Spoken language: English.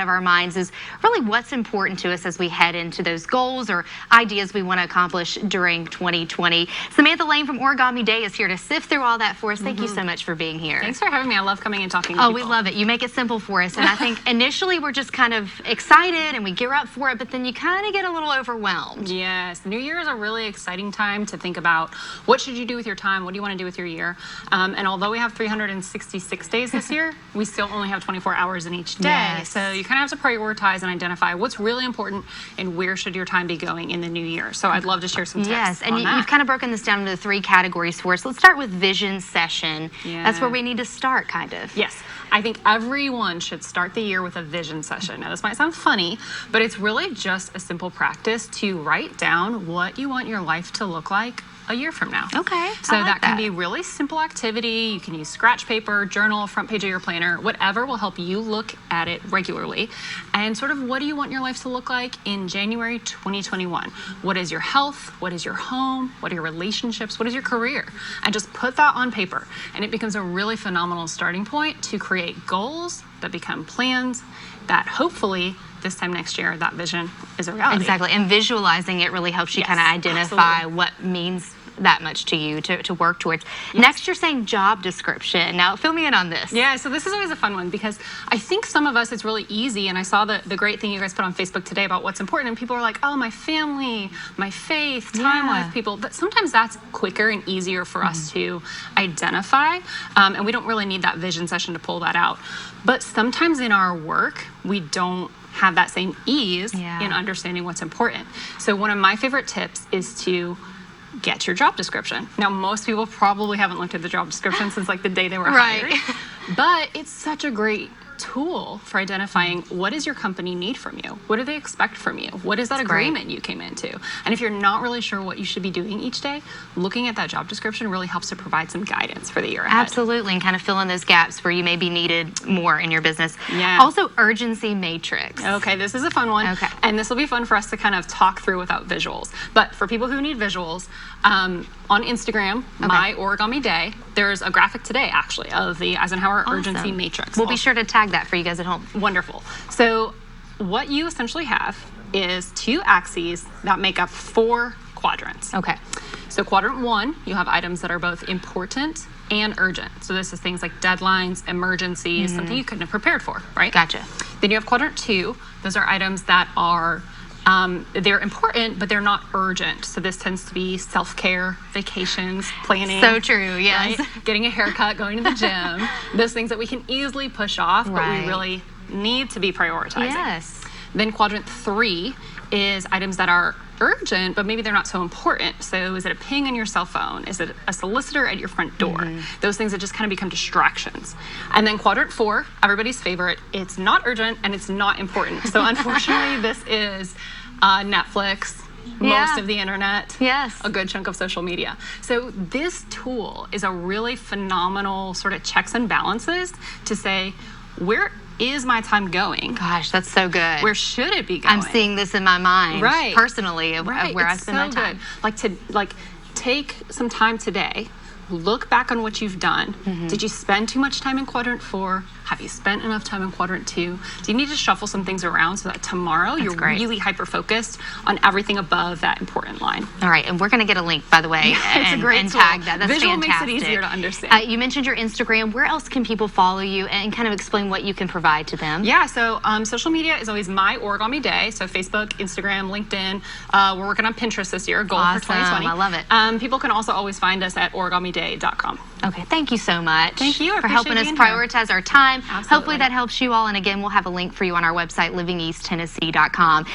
of our minds is really what's important to us as we head into those goals or ideas we want to accomplish during 2020. Samantha Lane from Origami Day is here to sift through all that for us. Thank you so much for being here. Thanks for having me. I love coming and talking to people. We love it. You make it simple for us. And I think initially we're just kind of excited and we gear up for it, but then you kind of get a little overwhelmed. Yes. New Year is a really exciting time to think about what should you do with your time? What do you want to do with your year? And although we have 366 days this year, we still only have 24 hours in each day. Yes. So you kind of have to prioritize and identify what's really important and where should your time be going in the new year. So I'd love to share some tips. Yes, and on that. You've kind of broken this down into 3 categories for us. Let's start with vision session. Yeah. That's where we need to start, kind of. Yes. I think everyone should start the year with a vision session. Now, this might sound funny, but it's really just a simple practice to write down what you want your life to look like a year from now. Okay. So I like that can be really simple activity. You can use scratch paper, journal, front page of your planner, whatever will help you look at it regularly. And sort of what do you want your life to look like in January 2021? What is your health? What is your home? What are your relationships? What is your career? And just put that on paper. And it becomes a really phenomenal starting point to create goals that become plans that hopefully this time next year, that vision is a reality. Exactly, and visualizing it really helps you kind of identify what means that much to you to work towards. Yes. Next, you're saying job description. Now, fill me in on this. Yeah, so this is always a fun one because I think some of us, it's really easy, and I saw the great thing you guys put on Facebook today about what's important, and people are like, oh, my family, my faith, time with people. But sometimes that's quicker and easier for us to identify, and we don't really need that vision session to pull that out. But sometimes in our work, we don't have that same ease in understanding what's important. So one of my favorite tips is to get your job description. Now, most people probably haven't looked at the job description since like the day they were hired, but it's such a great tool for identifying what does your company need from you? What do they expect from you? What is that agreement you came into? And if you're not really sure what you should be doing each day, looking at that job description really helps to provide some guidance for the year ahead. Absolutely, and kind of fill in those gaps where you may be needed more in your business. Yeah. Also, urgency matrix. Okay, this is a fun one. Okay. And this will be fun for us to kind of talk through without visuals. But for people who need visuals, on Instagram, my Origami Day, there's a graphic today, actually, of the Eisenhower urgency matrix. We'll be sure to tag that for you guys at home. Wonderful. So what you essentially have is 2 axes that make up 4 quadrants. Okay. So quadrant 1, you have items that are both important and urgent. So this is things like deadlines, emergencies, something you couldn't have prepared for, right? Gotcha. Then you have quadrant 2. Those are items that are they're important, but they're not urgent. So this tends to be self-care, vacations, planning. So true, yes. Right? Getting a haircut, going to the gym. Those things that we can easily push off, but we really need to be prioritizing. Yes. Then quadrant 3 is items that are urgent, but maybe they're not so important. So is it a ping on your cell phone? Is it a solicitor at your front door? Those things that just kind of become distractions. And then quadrant 4, everybody's favorite, it's not urgent and it's not important. So unfortunately, this is Netflix, most of the internet, a good chunk of social media. So this tool is a really phenomenal sort of checks and balances to say, where is my time going? Gosh, that's so good. Where should it be going? I'm seeing this in my mind, personally, of where I spend my time. Like take some time today, look back on what you've done. Did you spend too much time in quadrant 4? Have you spent enough time in quadrant 2? Do you need to shuffle some things around so that tomorrow you're really hyper-focused on everything above that important line? All right, and we're going to get a link, by the way, and tag that. That's Visual fantastic. makes it easier to understand. You mentioned your Instagram. Where else can people follow you and kind of explain what you can provide to them? Yeah, so social media is always my Origami Day. So Facebook, Instagram, LinkedIn. We're working on Pinterest this year, goal for 2020. I love it. People can also always find us at origamiday.com. Okay, thank you so much. Thank you for helping us prioritize our time. Absolutely. Hopefully that helps you all. And again, we'll have a link for you on our website, livingeasttennessee.com.